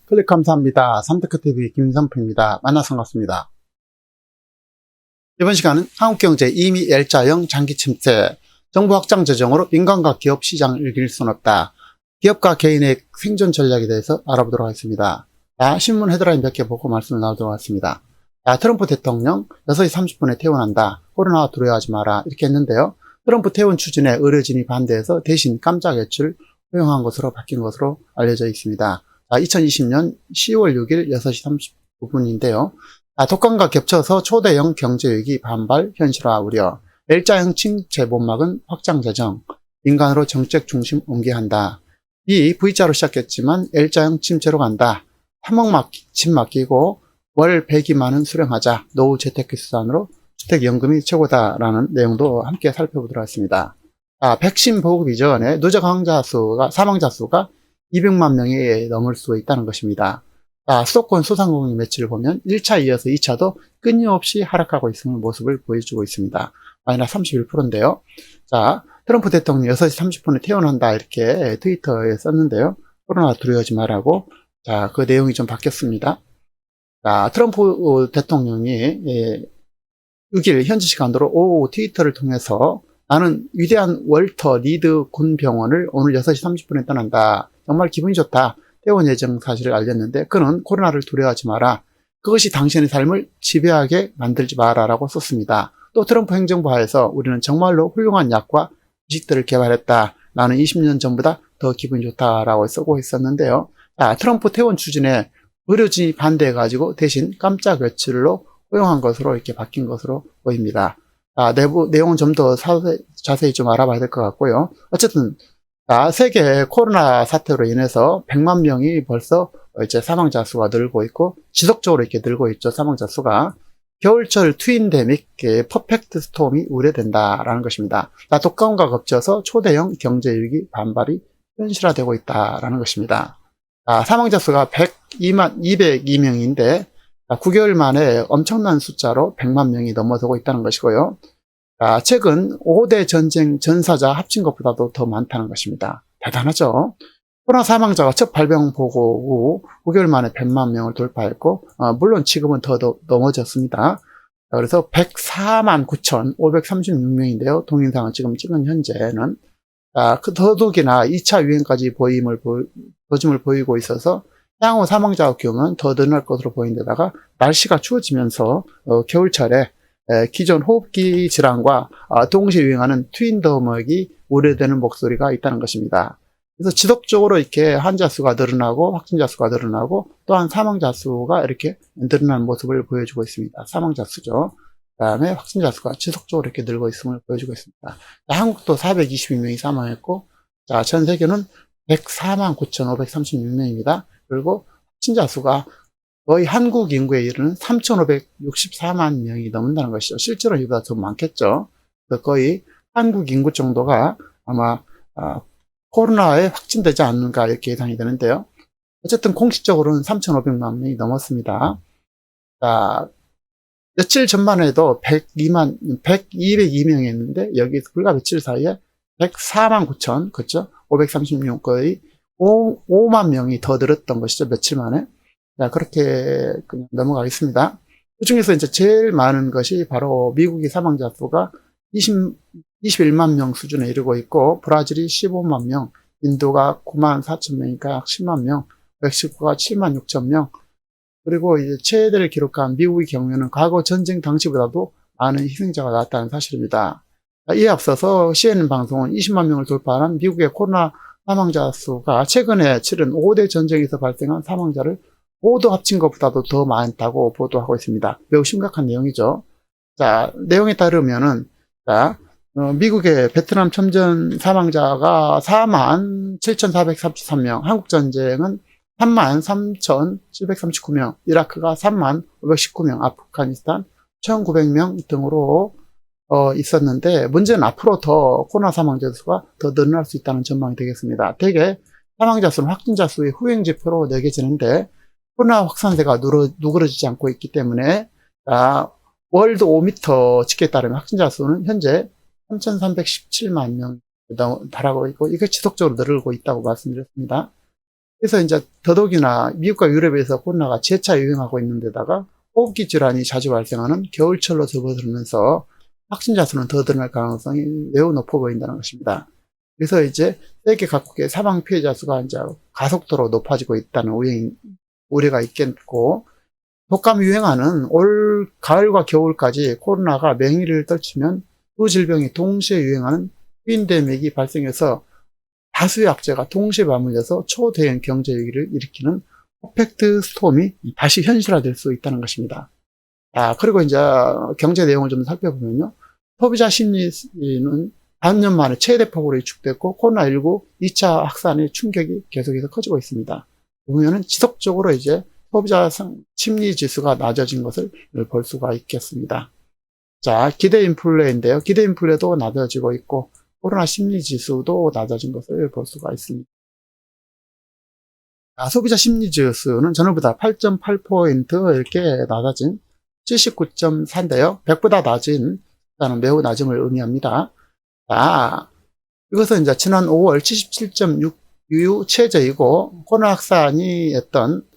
클릭 감사합니다. 삼테크TV 김선표입니다. 만나서 반갑습니다. 이번 시간은 한국경제 이미 L자형 장기 침체, 정부 확장 재정으로 민간과 기업 시장을 이길 수는 없다. 기업과 개인의 생존 전략에 대해서 알아보도록 하겠습니다. 신문 헤드라인 몇 개 보고 말씀을 나누도록 하겠습니다. 트럼프 대통령 6시 30분에 퇴원한다. 코로나 두려워하지 마라. 이렇게 했는데요. 트럼프 퇴원 추진에 의료진이 반대해서 대신 깜짝 외출 허용한 것으로 바뀐 것으로 알려져 있습니다. 2020년 10월 6일 6시 39분인데요. 독감과 겹쳐서 초대형 경제위기 반발 현실화 우려, L자형 침체 못 막은 확장 재정, 민간으로 정책 중심 옮겨야 한다. 이 V자로 시작했지만 L자형 침체로 간다. 3억 집 맡기고 월 100만 원 수령하자. 노후 재테크 수단으로 주택연금이 최고다라는 내용도 함께 살펴보도록 하겠습니다. 백신 보급 이전에 누적 사망자 수가 200만 명이 넘을 수 있다는 것입니다. 수도권 소상공인 매출을 보면 1차 이어서 2차도 끊임없이 하락하고 있는 모습을 보여주고 있습니다. 마이너스 31%인데요. 트럼프 대통령 6시 30분에 퇴원한다 이렇게 트위터에 썼는데요. 코로나 두려워하지 말라고. 그 내용이 좀 바뀌었습니다. 트럼프 대통령이 6일 현지 시간으로 오후 트위터를 통해서 나는 위대한 월터 리드 군병원을 오늘 6시 30분에 떠난다. 정말 기분이 좋다. 퇴원 예정 사실을 알렸는데 그는 코로나를 두려워하지 마라. 그것이 당신의 삶을 지배하게 만들지 마라 라고 썼습니다. 또 트럼프 행정부 하에서 우리는 정말로 훌륭한 약과 지식들을 개발했다. 나는 20년 전보다 더 기분이 좋다라고 쓰고 있었는데요. 트럼프 퇴원 추진에 의료진이 반대해가지고 대신 깜짝 외출로 허용한 것으로 이렇게 바뀐 것으로 보입니다. 내부 내용은 좀 더 자세히 좀 알아봐야 될 것 같고요. 어쨌든 세계 코로나 사태로 인해서 100만 명이 벌써 이제 사망자 수가 늘고 있고 지속적으로 이렇게 늘고 있죠. 사망자 수가. 겨울철 트윈데믹 퍼펙트 스톰이 우려된다라는 것입니다. 독감과 겹쳐서 초대형 경제위기 반발이 현실화되고 있다라는 것입니다. 사망자 수가 202명인데 9개월 만에 엄청난 숫자로 100만 명이 넘어서고 있다는 것이고요. 최근 5대 전쟁 전사자 합친 것보다도 더 많다는 것입니다. 대단하죠? 코로나 사망자가 첫 발병 보고 후 9개월 만에 100만 명을 돌파했고, 물론 지금은 더 넘어졌습니다. 그래서 104만 9,536명인데요. 동영상을 지금 찍은 현재는. 더더욱이나 2차 유행까지 조짐을 보이고 있어서 향후 사망자 규모는 더 늘어날 것으로 보이는 데다가 날씨가 추워지면서 겨울철에 기존 호흡기 질환과 동시에 유행하는 트윈더믹이 우려되는 목소리가 있다는 것입니다. 그래서 지속적으로 이렇게 환자 수가 늘어나고 확진자 수가 늘어나고 또한 사망자 수가 이렇게 늘어나는 모습을 보여주고 있습니다. 사망자 수죠. 그 다음에 확진자 수가 지속적으로 이렇게 늘고 있음을 보여주고 있습니다. 한국도 422명이 사망했고, 전 세계는 104만 9,536명입니다. 그리고 확진자 수가 거의 한국 인구에 이르는 3,564만 명이 넘는다는 것이죠. 실제로 이보다 더 많겠죠. 그래서 거의 한국 인구 정도가 아마 코로나에 확진되지 않는가 이렇게 예상이 되는데요. 어쨌든 공식적으로는 3,500만 명이 넘었습니다. 며칠 전만 해도 202명이었는데 여기서 불과 며칠 사이에 104만 9천, 그렇죠? 536, 거의 5만 명이 더 늘었던 것이죠. 며칠 만에. 그렇게 그냥 넘어가겠습니다. 그 중에서 이제 제일 많은 것이 바로 미국의 사망자 수가 21만 명 수준에 이르고 있고, 브라질이 15만 명, 인도가 9만 4천 명이니까 약 10만 명, 멕시코가 7만 6천 명, 그리고 이제 최대를 기록한 미국의 경우에는 과거 전쟁 당시보다도 많은 희생자가 나왔다는 사실입니다. 이에 앞서서 CNN 방송은 20만 명을 돌파한 미국의 코로나 사망자 수가 최근에 치른 5대 전쟁에서 발생한 사망자를 모두 합친 것보다도 더 많다고 보도하고 있습니다. 매우 심각한 내용이죠. 내용에 따르면은, 미국의 베트남 참전 사망자가 4만 7,433명, 한국 전쟁은 3만 3,739명, 이라크가 3만 519명, 아프가니스탄 1,900명 등으로 있었는데, 문제는 앞으로 더 코로나 사망자 수가 더 늘어날 수 있다는 전망이 되겠습니다. 대개 사망자 수는 확진자 수의 후행지표로 매겨지는데, 코로나 확산세가 누그러지지 않고 있기 때문에, 월드 5m 집계에 따르면 확진자 수는 현재 3,317만 명 달하고 있고, 이게 지속적으로 늘고 있다고 말씀드렸습니다. 그래서 이제 더더욱이나 미국과 유럽에서 코로나가 재차 유행하고 있는 데다가 호흡기 질환이 자주 발생하는 겨울철로 접어들면서 확진자 수는 더 늘어날 가능성이 매우 높아 보인다는 것입니다. 그래서 이제 세계 각국의 사망 피해자 수가 이제 가속도로 높아지고 있다는 우려가 있겠고, 독감 유행하는 올 가을과 겨울까지 코로나가 맹위를 떨치면 두 질병이 동시에 유행하는 트윈데믹이 발생해서 다수의 악재가 동시에 맞물려서 초대형 경제 위기를 일으키는 퍼펙트 스톰이 다시 현실화될 수 있다는 것입니다. 그리고 이제 경제 내용을 좀 살펴보면요. 소비자 심리는 반년 만에 최대폭으로 위축됐고 코로나19 2차 확산의 충격이 계속해서 커지고 있습니다. 보면은 지속적으로 이제 소비자 심리 지수가 낮아진 것을 볼 수가 있겠습니다. 자, 기대 인플레인데요. 기대 인플레도 낮아지고 있고 코로나 심리 지수도 낮아진 것을 볼 수가 있습니다. 소비자 심리 지수는 전월보다 8.8포인트 이렇게 낮아진 79.4인데요. 100보다 낮은, 매우 낮음을 의미합니다. 이것은 이제 지난 5월 77.6 최저이고, 코로나 확산이 했던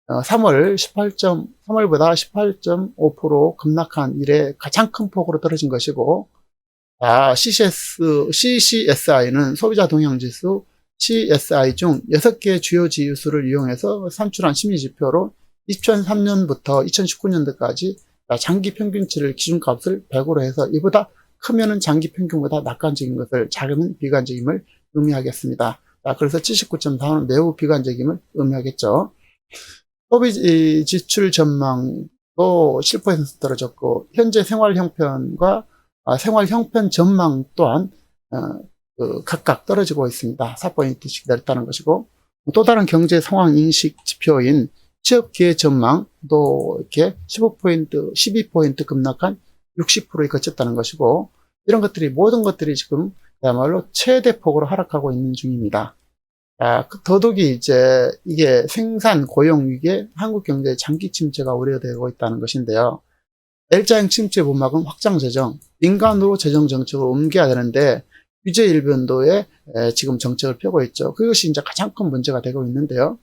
3월보다 18.5% 급락한 이래 가장 큰 폭으로 떨어진 것이고, CCSI는 소비자 동향지수 CSI 중 6개 주요 지수를 이용해서 산출한 심리지표로 2003년부터 2019년도까지 장기 평균치를 기준값을 100으로 해서 이보다 크면은 장기 평균보다 낙관적인 것을, 작으면 비관적임을 의미하겠습니다. 그래서 79.4는 매우 비관적임을 의미하겠죠. 소비 지출 전망도 7% 떨어졌고, 현재 생활 형편과 생활 형편 전망 또한 각각 떨어지고 있습니다. 4포인트씩 내렸다는 것이고, 또 다른 경제 상황 인식 지표인 취업 기회 전망도 이렇게 15포인트, 12포인트 급락한 60%에 그쳤다는 것이고, 이런 것들이, 모든 것들이 지금 그야말로 최대폭으로 하락하고 있는 중입니다. 더욱이 이제 이게 생산 고용 위기에 한국 경제의 장기 침체가 우려되고 있다는 것인데요. L자형 침체 분막은 확장 재정, 민간으로 재정 정책을 옮겨야 되는데 규제 일변도에 지금 정책을 펴고 있죠. 그것이 이제 가장 큰 문제가 되고 있는데요.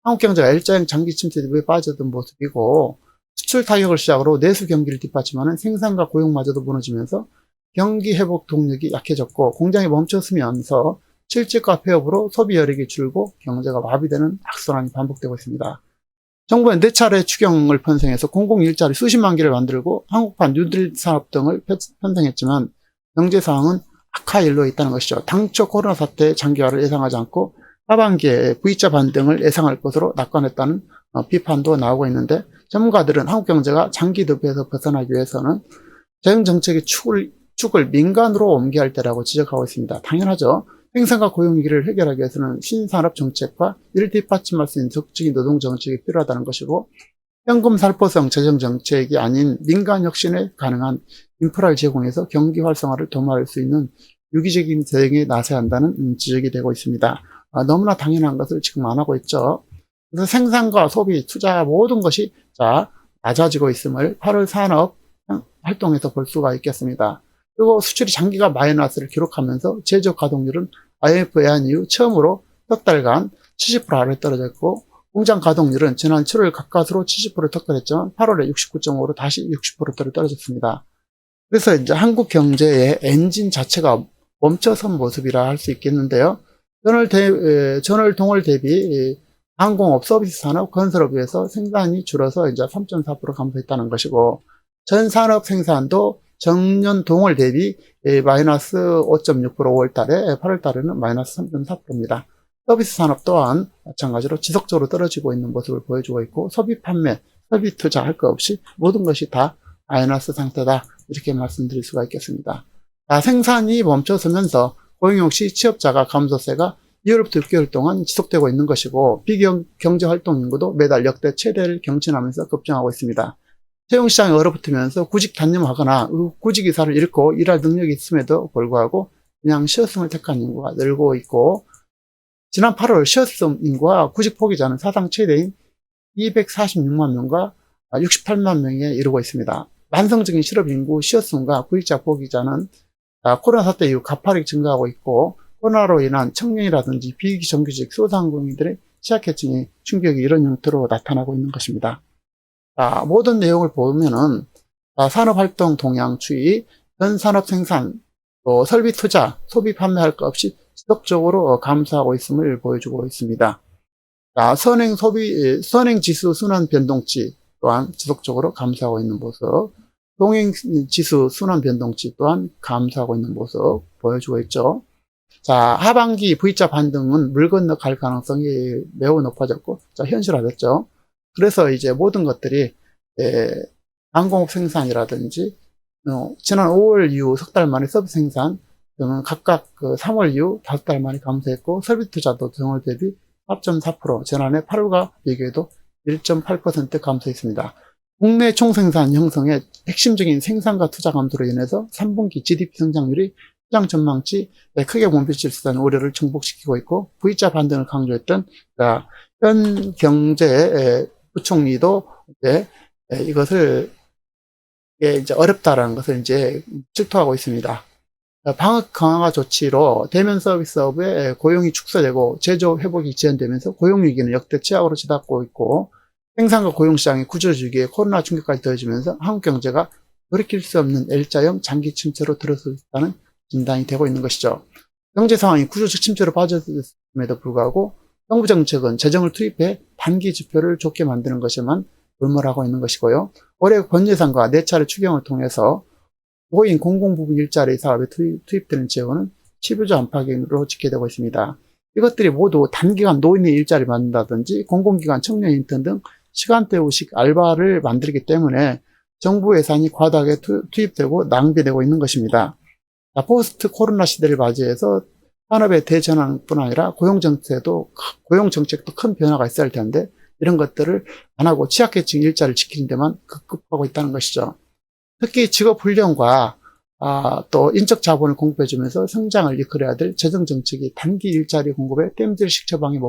한국 경제가 L자형 장기 침체에 빠져든 모습이고, 수출 타격을 시작으로 내수 경기를 뒷받침하는 생산과 고용마저도 무너지면서 경기 회복 동력이 약해졌고, 공장이 멈췄으면서 실직과 폐업으로 소비 여력이 줄고 경제가 마비되는 악순환이 반복되고 있습니다. 정부는 4차례 추경을 편성해서 공공일자리 수십만 개를 만들고 한국판 뉴딜 산업 등을 편성했지만 경제 상황은 악화 일로에 있다는 것이죠. 당초 코로나 사태의 장기화를 예상하지 않고 하반기에 V자 반등을 예상할 것으로 낙관했다는 비판도 나오고 있는데, 전문가들은 한국 경제가 장기 늪에서 벗어나기 위해서는 재정 정책의 축을 민간으로 옮겨야 할 때라고 지적하고 있습니다. 당연하죠. 생산과 고용 위기를 해결하기 위해서는 신산업 정책과 이를 뒷받침할 수 있는 적극적인 노동 정책이 필요하다는 것이고, 현금 살포성 재정 정책이 아닌 민간 혁신에 가능한 인프라를 제공해서 경기 활성화를 도모할 수 있는 유기적인 대응에 나서야 한다는 지적이 되고 있습니다. 너무나 당연한 것을 지금 안 하고 있죠. 그래서 생산과 소비, 투자 모든 것이 낮아지고 있음을 8월 산업 활동에서 볼 수가 있겠습니다. 그리고 수출이 장기가 마이너스를 기록하면서 제조 가동률은 IMF 외환 이후 처음으로 석 달간 70% 아래 떨어졌고, 공장 가동률은 지난 7월 가까스로 70% 턱달했지만 8월에 69.5로 다시 60%대로 떨어졌습니다. 그래서 이제 한국 경제의 엔진 자체가 멈춰선 모습이라 할 수 있겠는데요. 전월 동월 대비 항공업, 서비스 산업, 건설업에서 생산이 줄어서 이제 3.4% 감소했다는 것이고, 전 산업 생산도 전년 동월 대비 마이너스 5.6% 5월 달에, 8월 달에는 마이너스 3.4%입니다. 서비스 산업 또한 마찬가지로 지속적으로 떨어지고 있는 모습을 보여주고 있고, 소비 판매, 소비 투자 할 것 없이 모든 것이 다 마이너스 상태다, 이렇게 말씀드릴 수가 있겠습니다. 생산이 멈춰서면서 고용 역시 취업자가 감소세가 2월부터 6개월 동안 지속되고 있는 것이고, 비경제활동 인구도 매달 역대 최대를 경신하면서 급증하고 있습니다. 채용시장이 얼어붙으면서 구직 단념하거나 구직 이사를 잃고 일할 능력이 있음에도 불구하고 그냥 쉬었음을 택한 인구가 늘고 있고, 지난 8월 쉬었음 인구가 구직 포기자는 사상 최대인 246만 명과 68만 명에 이르고 있습니다. 만성적인 실업 인구 쉬었음과 구직자 포기자는 코로나 사태 이후 가파르게 증가하고 있고, 코로나로 인한 청년이라든지 비정규직 소상공인들의 취약계층의 충격이 이런 형태로 나타나고 있는 것입니다. 자, 모든 내용을 보면은 산업활동 동향 추이, 현산업 생산, 또 설비 투자, 소비 판매할 것 없이 지속적으로 감소하고 있음을 보여주고 있습니다. 자, 선행 지수 순환 변동치 또한 지속적으로 감소하고 있는 모습, 동행 지수 순환 변동치 또한 감소하고 있는 모습 보여주고 있죠. 자, 하반기 V자 반등은 물 건너 갈 가능성이 매우 높아졌고, 자, 현실화됐죠. 그래서 이제 모든 것들이, 항공업 생산이라든지, 지난 5월 이후 석 달 만에 서비스 생산 등은 각각 3월 이후 5달 만에 감소했고, 설비 투자도 전월 대비 4.4%, 지난해 8월과 비교해도 1.8% 감소했습니다. 국내 총생산 형성의 핵심적인 생산과 투자 감소로 인해서 3분기 GDP 성장률이 시장 전망치에 크게 못 미칠 수 있다는 우려를 증폭시키고 있고, V자 반등을 강조했던 현 경제 부총리도 이것을 이제 어렵다라는 것을 이제 질투하고 있습니다. 방역 강화 조치로 대면 서비스업의 고용이 축소되고 제조 회복이 지연되면서 고용 위기는 역대 최악으로 치닫고 있고, 생산과 고용 시장의 구조주기에 코로나 충격까지 더해지면서 한국 경제가 돌이킬 수 없는 L자형 장기 침체로 들어설 수 있다는 진단이 되고 있는 것이죠. 경제 상황이 구조적 침체로 빠졌음에도 불구하고 정부 정책은 재정을 투입해 단기 지표를 좋게 만드는 것에만 불몰하고 있는 것이고요. 올해 본예산과 4차례 추경을 통해서 고인 공공부문 일자리 사업에 투입되는 재원은 11조 안팎으로 집계되고 있습니다. 이것들이 모두 단기간 노인의 일자리 만든다든지 공공기관 청년 인턴 등 시간대우식 알바를 만들기 때문에 정부 예산이 과다하게 투입되고 낭비되고 있는 것입니다. 포스트 코로나 시대를 맞이해서 산업의 대전환뿐 아니라 고용정책도 큰 변화가 있어야 할 텐데, 이런 것들을 안 하고 취약계층 일자리를 지키는 데만 급급하고 있다는 것이죠. 특히 직업훈련과 또 인적 자본을 공급해주면서 성장을 이끌어야 될 재정정책이 단기 일자리 공급에 땜질식 처방에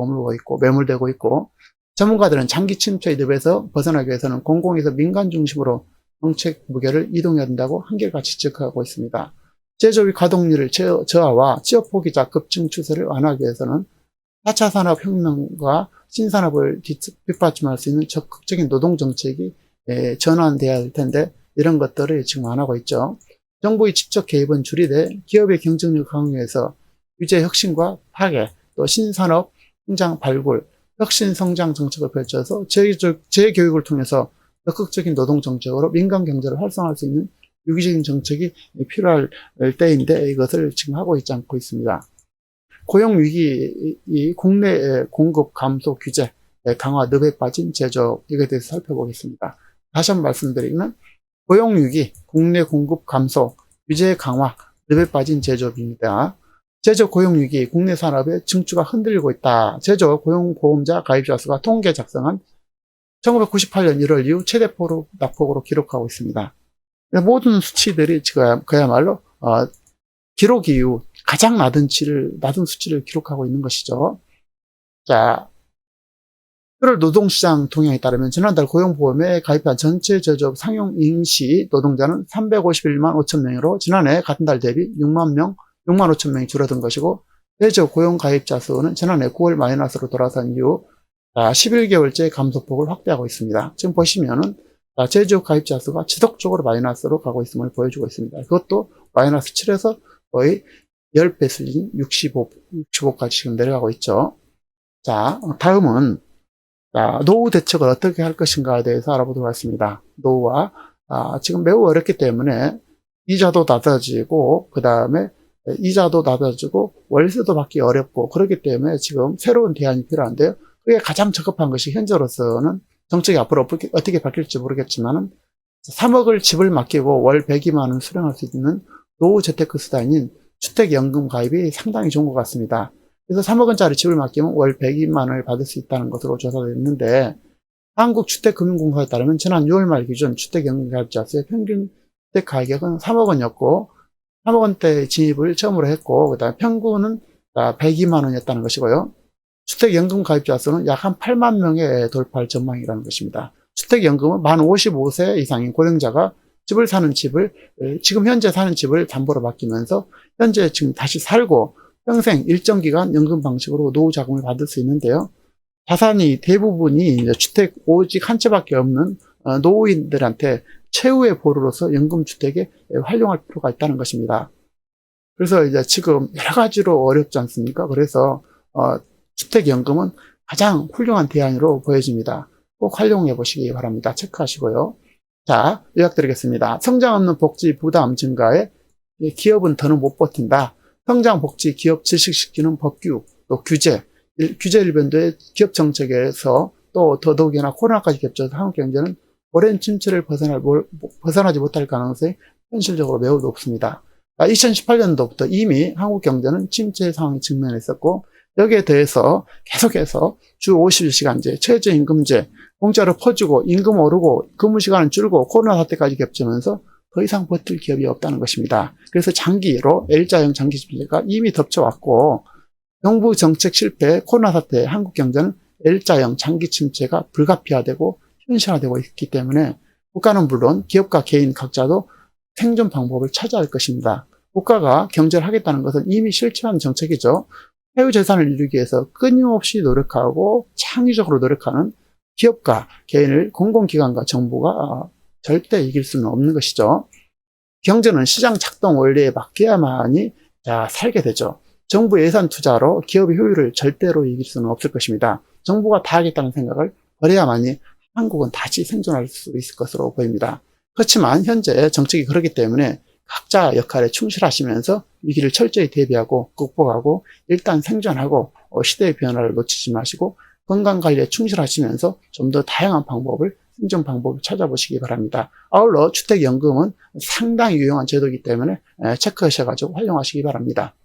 매몰되고 있고, 전문가들은 장기 침체의 늪에서 벗어나기 위해서는 공공에서 민간 중심으로 정책 무게를 이동해야 된다고 한결같이 지적하고 있습니다. 제조업 가동률을 저하와 취업 포기자 급증 추세를 완화하기 위해서는 4차 산업혁명과 신산업을 뒷받침할 수 있는 적극적인 노동정책이 전환돼야 할 텐데, 이런 것들을 지금 안 하고 있죠. 정부의 직접 개입은 줄이되 기업의 경쟁력 강화에서 규제 혁신과 파괴, 또 신산업 성장 발굴, 혁신 성장 정책을 펼쳐서 재교육을 통해서 적극적인 노동 정책으로 민간 경제를 활성화할 수 있는 유기적인 정책이 필요할 때인데, 이것을 지금 하고 있지 않고 있습니다. 고용위기, 이 국내 공급 감소 규제 강화 늪에 빠진 제조업, 이거에 대해서 살펴보겠습니다. 다시 한번 말씀드리면, 고용위기, 국내 공급 감소, 규제 강화 늪에 빠진 제조업입니다. 제조 고용위기, 국내 산업의 증추가 흔들리고 있다. 제조 고용보험자 가입자 수가 통계 작성한 1998년 1월 이후 최대 낙폭으로 기록하고 있습니다. 모든 수치들이 그야말로 기록 이후 가장 낮은 수치를 기록하고 있는 것이죠. 자, 1월 노동시장 동향에 따르면 지난달 고용보험에 가입한 전체 제조업 상용 임시 노동자는 351만 5천 명으로 지난해 같은 달 대비 6만 5천 명이 줄어든 것이고, 제조 고용 가입자 수는 지난해 9월 마이너스로 돌아선 이후 11개월째 감소폭을 확대하고 있습니다. 지금 보시면은 제조 가입자 수가 지속적으로 마이너스로 가고 있음을 보여주고 있습니다. 그것도 마이너스 7에서 거의 10배 수준 65까지 지금 내려가고 있죠. 자, 다음은 노후 대책을 어떻게 할 것인가에 대해서 알아보도록 하겠습니다. 노후와 지금 매우 어렵기 때문에 이자도 낮아지고, 그 다음에 이자도 낮아지고 월세도 받기 어렵고, 그렇기 때문에 지금 새로운 대안이 필요한데요. 그게 가장 적합한 것이 현재로서는 정책이 앞으로 어떻게 바뀔지 모르겠지만 3억을 집을 맡기고 월 102만 원 수령할 수 있는 노후 재테크 수단인 주택연금 가입이 상당히 좋은 것 같습니다. 그래서 3억 원짜리 집을 맡기면 월 102만 원을 받을 수 있다는 것으로 조사됐는데, 한국주택금융공사에 따르면 지난 6월 말 기준 주택연금 가입자 수의 평균 주택 가격은 3억 원이었고, 3억 원대 진입을 처음으로 했고, 그다음에 평균은 102만 원이었다는 것이고요. 주택연금 가입자 수는 약 한 8만 명에 돌파할 전망이라는 것입니다. 주택연금은 만 55세 이상인 고령자가 지금 현재 사는 집을 담보로 맡기면서 현재 지금 다시 살고 평생 일정 기간 연금 방식으로 노후 자금을 받을 수 있는데요. 자산이 대부분이 이제 주택 오직 한 채밖에 없는 노후인들한테 최후의 보루로서 연금주택에 활용할 필요가 있다는 것입니다. 그래서 이제 지금 여러 가지로 어렵지 않습니까? 그래서 주택연금은 가장 훌륭한 대안으로 보여집니다. 꼭 활용해 보시기 바랍니다. 체크하시고요. 자, 요약드리겠습니다. 성장 없는 복지 부담 증가에 기업은 더는 못 버틴다. 성장 복지 기업 질식시키는 법규, 또 규제 일변도의 기업 정책에서 또 더더욱이나 코로나까지 겹쳐서 한국 경제는 오랜 침체를 벗어나지 못할 가능성이 현실적으로 매우 높습니다. 2018년도부터 이미 한국 경제는 침체 상황에 직면했었고, 여기에 대해서 계속해서 주 50시간제, 최저임금제, 공짜로 퍼주고 임금 오르고 근무 시간은 줄고 코로나 사태까지 겹치면서 더 이상 버틸 기업이 없다는 것입니다. 그래서 장기로 L자형 장기 침체가 이미 덮쳐왔고, 정부 정책 실패, 코로나 사태, 한국 경제는 L자형 장기 침체가 불가피화되고 현실화되고 있기 때문에 국가는 물론 기업과 개인 각자도 생존 방법을 찾아야 할 것입니다. 국가가 경제를 하겠다는 것은 이미 실천한 정책이죠. 세후 재산을 이루기 위해서 끊임없이 노력하고 창의적으로 노력하는 기업과 개인을 공공기관과 정부가 절대 이길 수는 없는 것이죠. 경제는 시장 작동 원리에 맡겨야만이 살게 되죠. 정부 예산 투자로 기업의 효율을 절대로 이길 수는 없을 것입니다. 정부가 다 하겠다는 생각을 버려야만이 한국은 다시 생존할 수 있을 것으로 보입니다. 그렇지만 현재 정책이 그렇기 때문에 각자 역할에 충실하시면서 위기를 철저히 대비하고 극복하고 일단 생존하고 시대의 변화를 놓치지 마시고 건강관리에 충실하시면서 좀 더 다양한 방법을 생존 방법을 찾아보시기 바랍니다. 아울러 주택연금은 상당히 유용한 제도이기 때문에 체크하셔가지고 활용하시기 바랍니다.